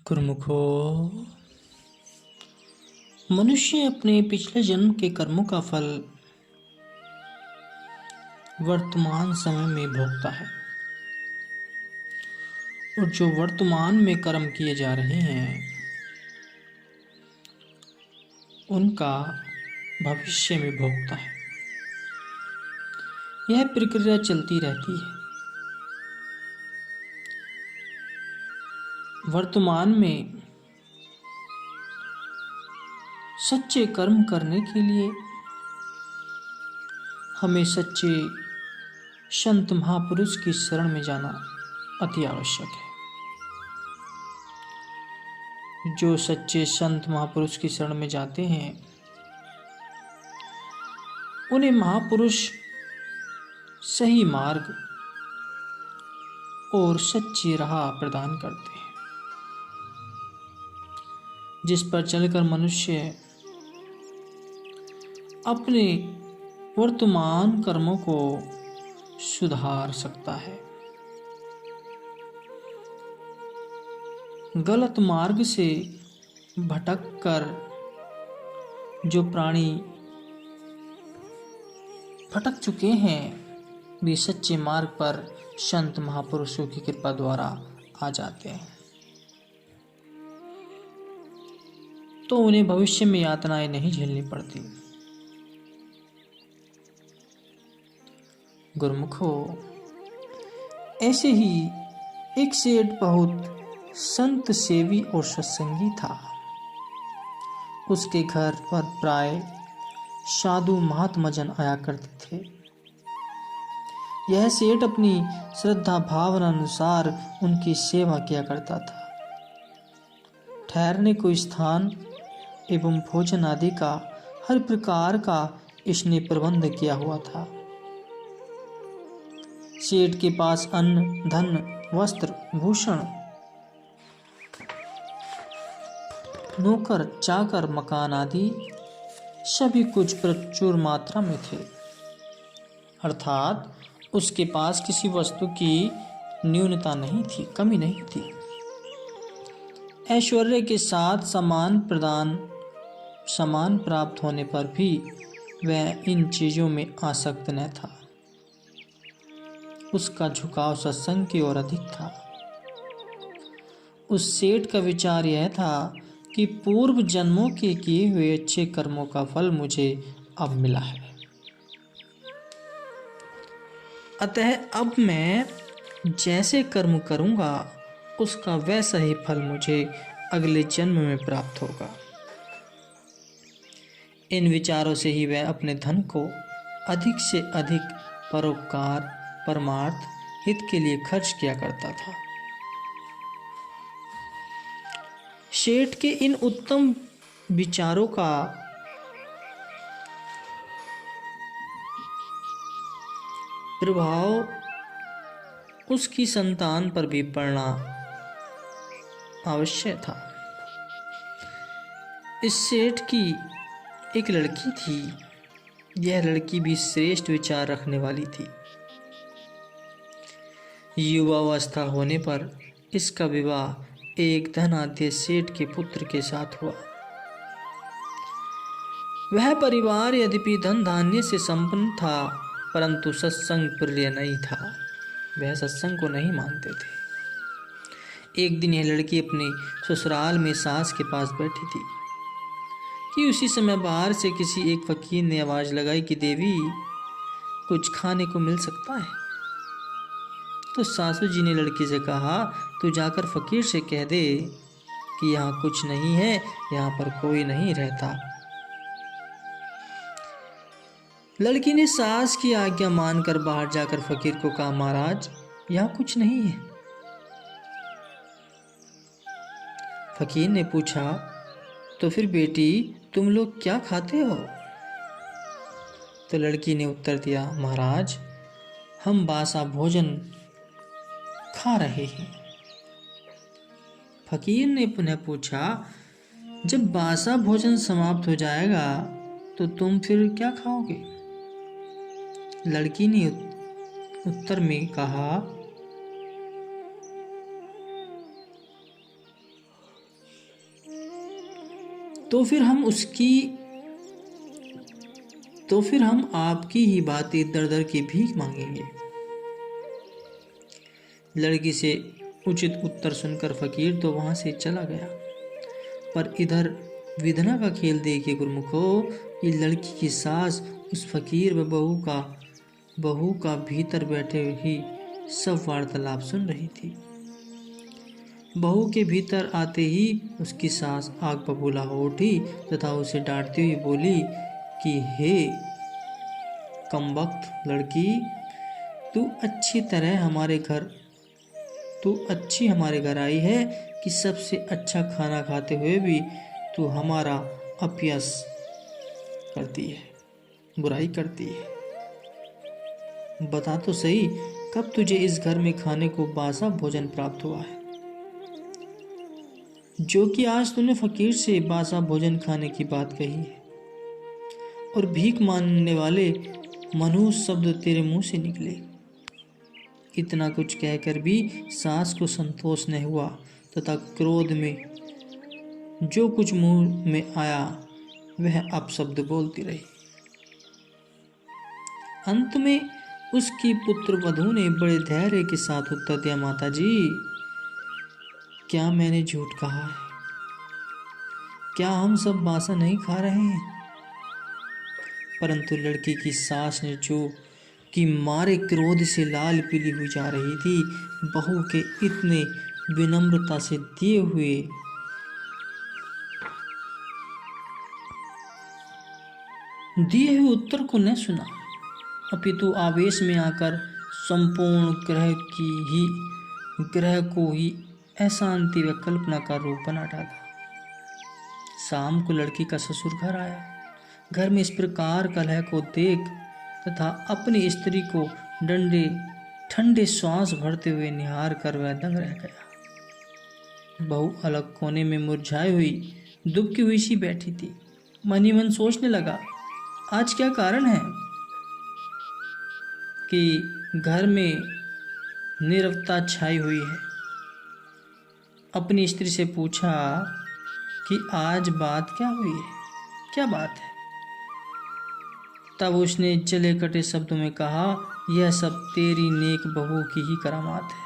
गुरुमुखो, मनुष्य अपने पिछले जन्म के कर्मों का फल वर्तमान समय में भोगता है और जो वर्तमान में कर्म किए जा रहे हैं उनका भविष्य में भोगता है। यह प्रक्रिया चलती रहती है। वर्तमान में सच्चे कर्म करने के लिए हमें सच्चे संत महापुरुष की शरण में जाना अति आवश्यक है। जो सच्चे संत महापुरुष की शरण में जाते हैं उन्हें महापुरुष सही मार्ग और सच्ची राह प्रदान करते हैं, जिस पर चलकर मनुष्य अपने वर्तमान कर्मों को सुधार सकता है। गलत मार्ग से भटककर जो प्राणी भटक चुके हैं वे सच्चे मार्ग पर संत महापुरुषों की कृपा द्वारा आ जाते हैं, तो उन्हें भविष्य में यातनाएं नहीं झेलनी पड़ती। गुरुमुखो, ऐसे ही एक सेठ बहुत संत सेवी और सत्संगी था। उसके घर पर प्राय साधु महात्माजन आया करते थे। यह सेठ अपनी श्रद्धा भावना अनुसार उनकी सेवा किया करता था। ठहरने को स्थान एवं भोजन आदि का हर प्रकार का इसने प्रबंध किया हुआ था। सेठ के पास अन्न, धन, वस्त्र, भूषण, नौकर, चाकर, मकान आदि सभी कुछ प्रचुर मात्रा में थे। अर्थात उसके पास किसी वस्तु की न्यूनता नहीं थी, कमी नहीं थी। ऐश्वर्य के साथ समान प्राप्त होने पर भी वह इन चीजों में आसक्त न था। उसका झुकाव सत्संग की ओर अधिक था। उस सेठ का विचार यह था कि पूर्व जन्मों के किए हुए अच्छे कर्मों का फल मुझे अब मिला है, अतः अब मैं जैसे कर्म करूंगा उसका वैसा ही फल मुझे अगले जन्म में प्राप्त होगा। इन विचारों से ही वह अपने धन को अधिक से अधिक परोपकार, परमार्थ, हित के लिए खर्च किया करता था। सेठ के इन उत्तम विचारों का प्रभाव उसकी संतान पर भी पड़ना आवश्यक था। इस सेठ की एक लड़की थी। यह लड़की भी श्रेष्ठ विचार रखने वाली थी। युवावस्था होने पर इसका विवाह एक धनाढ्य सेठ के पुत्र के साथ हुआ। वह परिवार यद्यपि धन धान्य से संपन्न था परंतु सत्संग प्रिय नहीं था। वह सत्संग को नहीं मानते थे। एक दिन यह लड़की अपने ससुराल में सास के पास बैठी थी कि उसी समय बाहर से किसी एक फकीर ने आवाज लगाई कि देवी, कुछ खाने को मिल सकता है? तो सासू जी ने लड़की से कहा, तू जाकर फकीर से कह दे कि यहाँ कुछ नहीं है, यहाँ पर कोई नहीं रहता। लड़की ने सास की आज्ञा मानकर बाहर जाकर फकीर को कहा, महाराज यहाँ कुछ नहीं है। फकीर ने पूछा, तो फिर बेटी तुम लोग क्या खाते हो? तो लड़की ने उत्तर दिया, महाराज हम बासा भोजन खा रहे हैं। फकीर ने पुनः पूछा, जब बासा भोजन समाप्त हो जाएगा तो तुम फिर क्या खाओगे? लड़की ने उत्तर में कहा, तो फिर हम आपकी ही बातें दर दर की भीख मांगेंगे। लड़की से उचित उत्तर सुनकर फकीर तो वहां से चला गया। पर इधर विधना का खेल देखिए गुरुमुखो, ये लड़की की सास उस फकीर व बहू का भीतर बैठे ही सब वार्तालाप सुन रही थी। बहू के भीतर आते ही उसकी सास आग बबूला हो उठी तथा उसे डांटती हुई बोली कि हे कमबख्त लड़की, तू अच्छी हमारे घर आई है कि सबसे अच्छा खाना खाते हुए भी तू हमारा अपयश करती है, बुराई करती है। बता तो सही, कब तुझे इस घर में खाने को बासा भोजन प्राप्त हुआ है, जो कि आज तूने फकीर से बासा भोजन खाने की बात कही है और भीख मांगने वाले मनुष्य शब्द तेरे मुंह से निकले। इतना कुछ कहकर भी सास को संतोष नहीं हुआ तथा क्रोध में जो कुछ मुंह में आया वह अपशब्द बोलती रही। अंत में उसकी पुत्र वधू ने बड़े धैर्य के साथ उत्तर दिया, माता जी, क्या मैंने झूठ कहा है? क्या हम सब बासा नहीं खा रहे हैं? परंतु लड़की की सास ने जो कि मारे क्रोध से लाल पीली हुई जा रही थी, बहू के इतने विनम्रता से दिए हुए उत्तर को न सुना, अपितु आवेश में आकर संपूर्ण ग्रह को ही अशांति व कल्पना का रूप बना डाला। शाम को लड़की का ससुर घर आया। घर में इस प्रकार कलह को देख तथा अपनी स्त्री को ठंडे श्वास भरते हुए निहार कर वह दंग रह गया। बहू अलग कोने में मुरझाई हुई दुबकी हुई सी बैठी थी। मन ही मन सोचने लगा, आज क्या कारण है कि घर में नीरवता छाई हुई है। अपनी स्त्री से पूछा कि आज बात क्या हुई है, क्या बात है? तब उसने जले कटे शब्दों में कहा, यह सब तेरी नेक बहू की ही करामात है।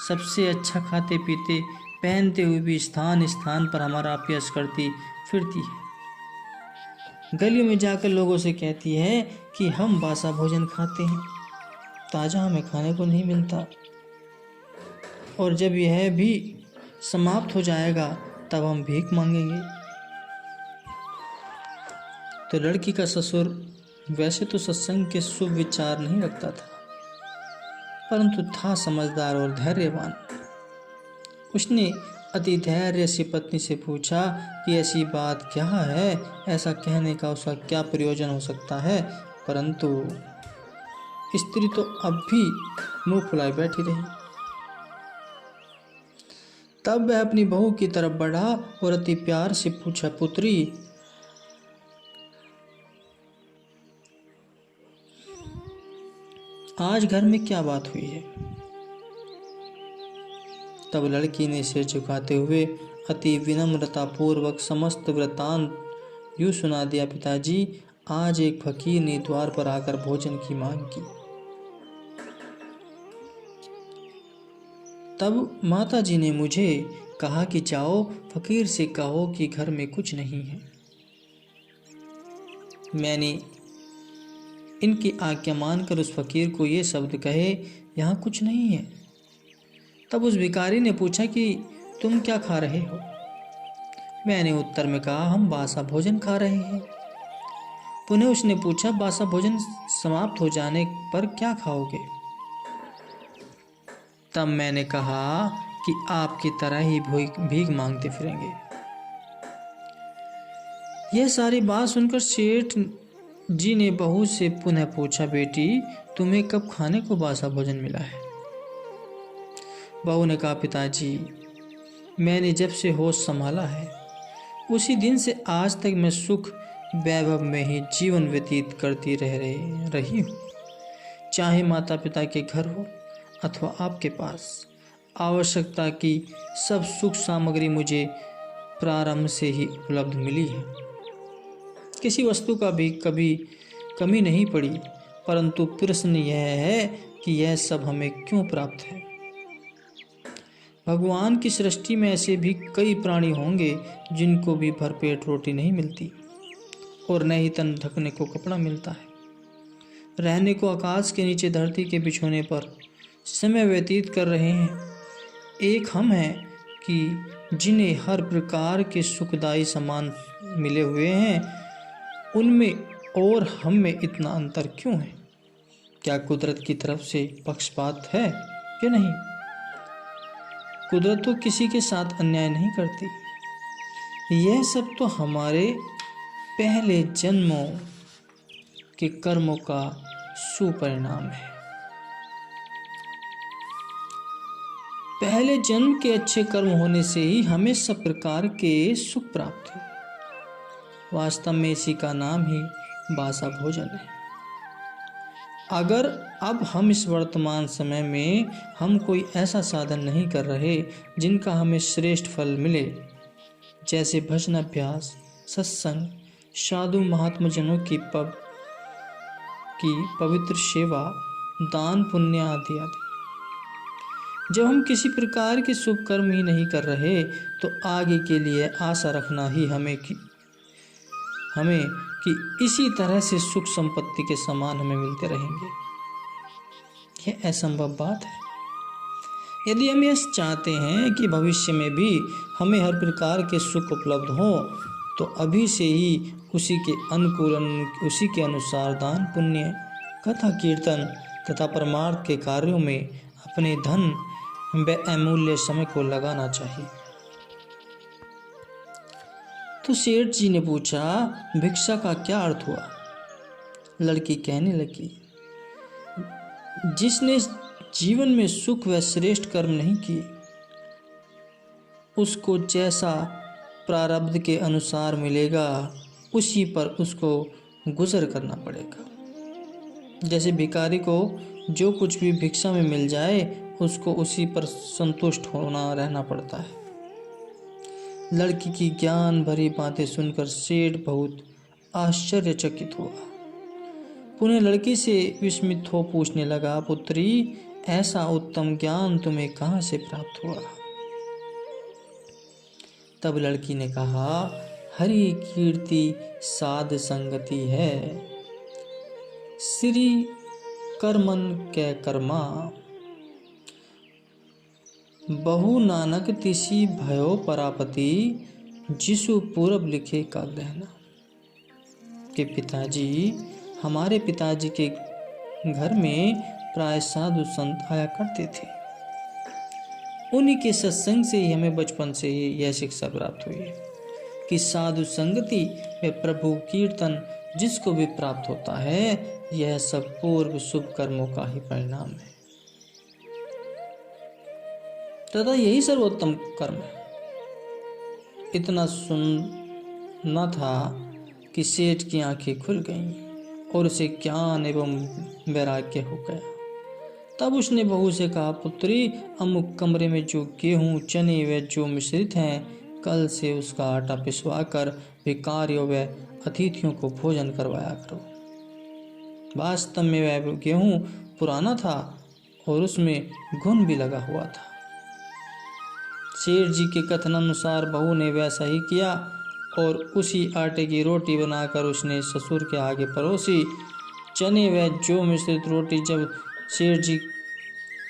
सबसे अच्छा खाते पीते पहनते हुए भी स्थान स्थान पर हमारा अपयश करती फिरती है। गलियों में जाकर लोगों से कहती है कि हम बासा भोजन खाते हैं, ताज़ा हमें खाने को नहीं मिलता, और जब यह भी समाप्त हो जाएगा तब हम भीख मांगेंगे। तो लड़की का ससुर वैसे तो सत्संग के शुभ विचार नहीं रखता था, परंतु था समझदार और धैर्यवान। उसने अति धैर्य से पत्नी से पूछा कि ऐसी बात क्या है, ऐसा कहने का उसका क्या प्रयोजन हो सकता है। परंतु स्त्री तो अब भी मुंह फुलाए बैठी रही। तब वह अपनी बहू की तरफ बढ़ा और अति प्यार से पूछा, पुत्री, आज घर में क्या बात हुई है? तब लड़की ने सिर झुकाते हुए अति विनम्रता पूर्वक समस्त वृतांत यूं सुना दिया, पिताजी, आज एक फकीर ने द्वार पर आकर भोजन की मांग की। तब माताजी ने मुझे कहा कि जाओ फकीर से कहो कि घर में कुछ नहीं है। मैंने इनकी आज्ञा मानकर उस फकीर को ये शब्द कहे, यहाँ कुछ नहीं है। तब उस भिखारी ने पूछा कि तुम क्या खा रहे हो? मैंने उत्तर में कहा, हम बासा भोजन खा रहे हैं। पुनः उसने पूछा, बासा भोजन समाप्त हो जाने पर क्या खाओगे? तब मैंने कहा कि आपकी तरह ही भीख मांगते फिरेंगे। यह सारी बात सुनकर सेठ जी ने बहू से पुनः पूछा, बेटी, तुम्हें कब खाने को बासा भोजन मिला है? बहू ने कहा, पिताजी, मैंने जब से होश संभाला है उसी दिन से आज तक मैं सुख वैभव में ही जीवन व्यतीत करती रही हूँ। चाहे माता पिता के घर हो अथवा आपके पास, आवश्यकता की सब सुख सामग्री मुझे प्रारंभ से ही उपलब्ध मिली है। किसी वस्तु का भी कभी कमी नहीं पड़ी, परंतु प्रश्न यह है कि यह सब हमें क्यों प्राप्त है। भगवान की सृष्टि में ऐसे भी कई प्राणी होंगे जिनको भी भरपेट रोटी नहीं मिलती और न ही तन ढकने को कपड़ा मिलता है। रहने को आकाश के नीचे धरती के बिछोने पर समय व्यतीत कर रहे हैं। एक हम हैं कि जिन्हें हर प्रकार के सुखदायी सामान मिले हुए हैं, उनमें और हम में इतना अंतर क्यों है? क्या कुदरत की तरफ से पक्षपात है या नहीं? कुदरत तो किसी के साथ अन्याय नहीं करती। यह सब तो हमारे पहले जन्मों के कर्मों का सुपरिणाम है। पहले जन्म के अच्छे कर्म होने से ही हमें सब प्रकार के सुख प्राप्त हो। वास्तव में इसी का नाम ही बासा भोजन है। अगर अब हम इस वर्तमान समय में हम कोई ऐसा साधन नहीं कर रहे जिनका हमें श्रेष्ठ फल मिले, जैसे भजन अभ्यास, सत्संग, साधु महात्मा जनों की पवित्र सेवा, दान पुण्य आदि आदि, जब हम किसी प्रकार के शुभ कर्म ही नहीं कर रहे तो आगे के लिए आशा रखना ही हमें कि इसी तरह से सुख संपत्ति के समान हमें मिलते रहेंगे, यह असंभव बात है। यदि हम यह चाहते हैं कि भविष्य में भी हमें हर प्रकार के सुख उपलब्ध हों, तो अभी से ही उसी के अनुसार दान पुण्य, कथा कीर्तन तथा परमार्थ के कार्यों में अपने धन व अमूल्य समय को लगाना चाहिए। तो सेठ जी ने पूछा, भिक्षा का क्या अर्थ हुआ? लड़की कहने लगी, जिसने जीवन में सुख व श्रेष्ठ कर्म नहीं किए, उसको जैसा प्रारब्ध के अनुसार मिलेगा उसी पर उसको गुजर करना पड़ेगा। जैसे भिखारी को जो कुछ भी भिक्षा में मिल जाए उसको उसी पर संतुष्ट होना रहना पड़ता है। लड़की की ज्ञान भरी बातें सुनकर सेठ बहुत आश्चर्यचकित हुआ। पुनः लड़की से विस्मित हो पूछने लगा, पुत्री, ऐसा उत्तम ज्ञान तुम्हें कहाँ से प्राप्त हुआ? तब लड़की ने कहा, हरि कीर्ति साध संगति है, श्री कर्मन कै कर्मा, बहु नानक तिसी भयो परापति, जिसु पूरब लिखे का गहना। के पिताजी, हमारे पिताजी के घर में प्राय साधु संत आया करते थे। उन्हीं के सत्संग से ही हमें बचपन से ही यह शिक्षा प्राप्त हुई है कि साधु संगति में प्रभु कीर्तन जिसको भी प्राप्त होता है, यह सब पूर्व शुभ कर्मों का ही परिणाम है तथा यही सर्वोत्तम कर्म है। इतना सुनना था कि सेठ की आंखें खुल गईं और उसे ज्ञान एवं वैराग्य हो गया। तब उसने बहू से कहा, पुत्री, अमुक कमरे में जो गेहूं, चने व जो मिश्रित हैं, कल से उसका आटा पिसवा कर भिखारियों व अतिथियों को भोजन करवाया करो। वास्तव में वह गेहूं पुराना था और उसमें घुन भी लगा हुआ था। शेर जी के कथनानुसार बहू ने वैसा ही किया और उसी आटे की रोटी बनाकर उसने ससुर के आगे परोसी। चने व जौ मिश्रित रोटी जब शेर जी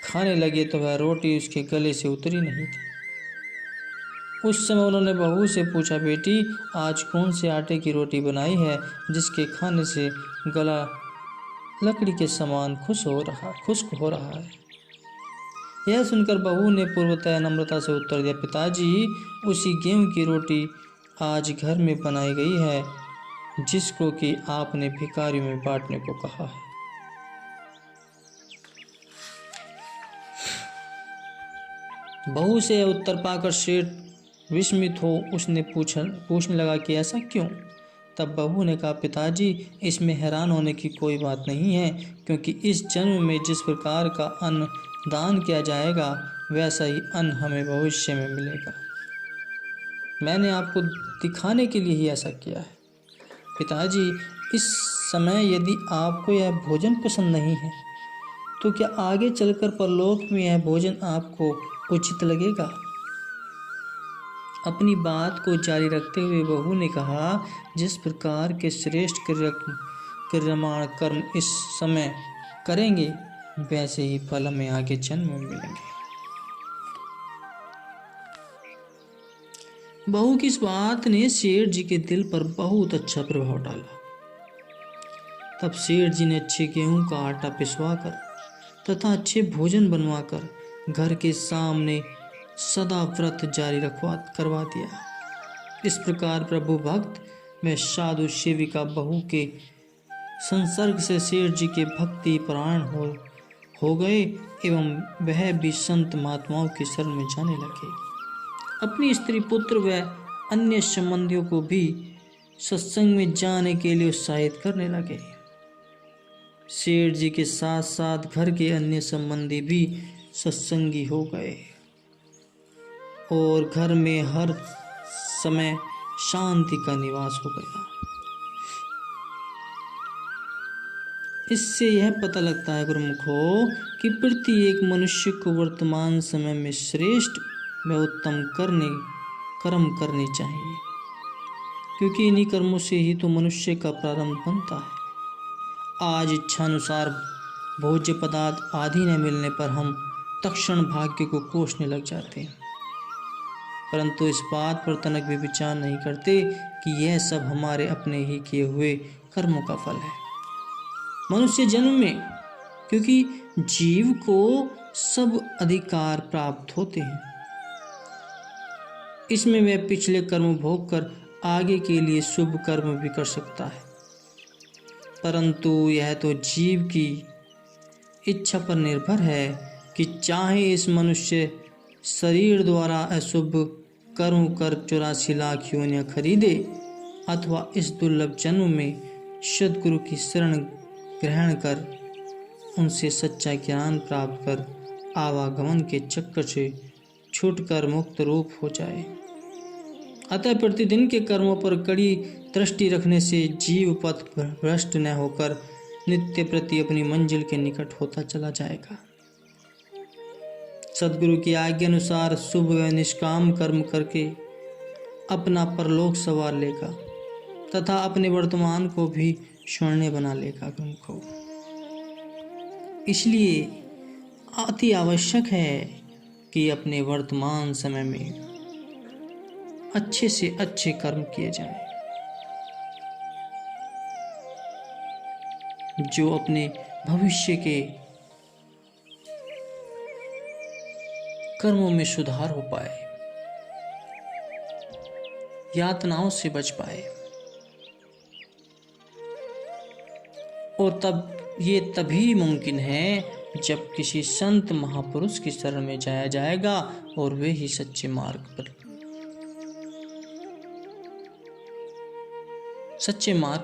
खाने लगे तो वह रोटी उसके गले से उतरी नहीं थी। उस समय उन्होंने बहू से पूछा, बेटी, आज कौन से आटे की रोटी बनाई है जिसके खाने से गला लकड़ी के समान खुश्क हो रहा है? यह सुनकर बहू ने पूर्वतः नम्रता से उत्तर दिया, पिताजी, उसी गेहूं की रोटी आज घर में बनाई गई है जिसको कि आपने भिखारियों में बांटने को कहा है। बहू से उत्तर पाकर सेठ विस्मित हो उसने पूछने लगा कि ऐसा क्यों? तब बहू ने कहा, पिताजी, इसमें हैरान होने की कोई बात नहीं है, क्योंकि इस जन्म में जिस प्रकार का अन्न दान किया जाएगा वैसा ही अन्न हमें भविष्य में मिलेगा। मैंने आपको दिखाने के लिए ही ऐसा किया है। पिताजी, इस समय यदि आपको यह भोजन पसंद नहीं है तो क्या आगे चलकर परलोक में यह भोजन आपको उचित लगेगा? अपनी बात को जारी रखते हुए बहू ने कहा, जिस प्रकार के श्रेष्ठ क्रियमाण कर्म इस समय करेंगे वैसे ही फल हमें आगे जन्म में मिलेंगे। बहू की इस बात ने सेठ जी के दिल पर बहुत अच्छा प्रभाव डाला। तब सेठ जी ने अच्छे गेहूं का आटा पिसवाकर तथा अच्छे भोजन बनवाकर घर के सामने सदा व्रत जारी करवा दिया। इस प्रकार प्रभु भक्त में साधु सेविका बहू के संसर्ग से सेठ जी के भक्ति परायण हो गए एवं वह भी संत महात्माओं की शरण में जाने लगे। अपनी स्त्री पुत्र व अन्य संबंधियों को भी सत्संग में जाने के लिए उत्साहित करने लगे। सेठ जी के साथ साथ घर के अन्य संबंधी भी सत्संगी हो गए और घर में हर समय शांति का निवास हो गया। इससे यह पता लगता है गुरुमुखों कि प्रत्येक मनुष्य को वर्तमान समय में श्रेष्ठ व उत्तम कर्म करने चाहिए, क्योंकि इन्हीं कर्मों से ही तो मनुष्य का प्रारंभ बनता है। आज इच्छानुसार भोज्य पदार्थ आदि न मिलने पर हम तत्क्षण भाग्य को कोसने लग जाते हैं, परंतु इस बात पर तनक भी विचार नहीं करते कि यह सब हमारे अपने ही किए हुए कर्मों का फल है। मनुष्य जन्म में क्योंकि जीव को सब अधिकार प्राप्त होते हैं, इसमें वह पिछले कर्म भोग कर आगे के लिए शुभ कर्म भी कर सकता है, परंतु यह तो जीव की इच्छा पर निर्भर है कि चाहे इस मनुष्य शरीर द्वारा अशुभ कर्म कर 84 लाख योनियां खरीदे अथवा इस दुर्लभ जन्म में सद्गुरु की शरण ग्रहण कर उनसे सच्चा ज्ञान प्राप्त कर आवागमन के चक्कर से छूटकर मुक्त रूप हो जाए। अतः प्रतिदिन के कर्मों पर कड़ी दृष्टि रखने से जीव पथ भ्रष्ट न होकर नित्य प्रति अपनी मंजिल के निकट होता चला जाएगा। सद्गुरु की आज्ञा अनुसार शुभ व निष्काम कर्म करके अपना परलोक संवार लेगा तथा अपने वर्तमान को भी स्वर्णीय बना लेगा तुमको। इसलिए अति आवश्यक है कि अपने वर्तमान समय में अच्छे से अच्छे कर्म किए जाएं, जो अपने भविष्य के कर्मों में सुधार हो पाए, यातनाओं से बच पाए। और ये तभी मुमकिन है जब किसी संत महापुरुष की शरण में जाया जाएगा और वे ही सच्चे मार्ग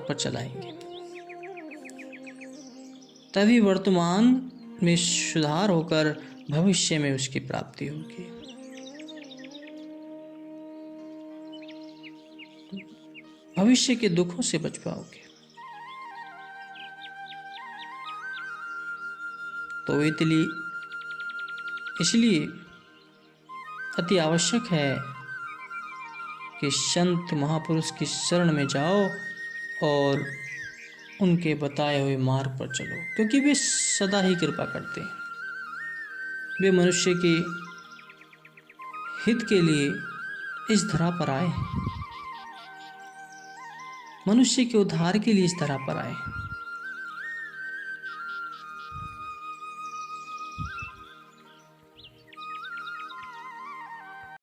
पर चलाएंगे। तभी वर्तमान में सुधार होकर भविष्य में उसकी प्राप्ति होगी। भविष्य के दुखों से बच पाओगे। तो इसलिए अति आवश्यक है कि संत महापुरुष की शरण में जाओ और उनके बताए हुए मार्ग पर चलो, क्योंकि वे सदा ही कृपा करते हैं। वे मनुष्य के हित के लिए इस धरा पर आए, मनुष्य के उद्धार के लिए इस धरा पर आए।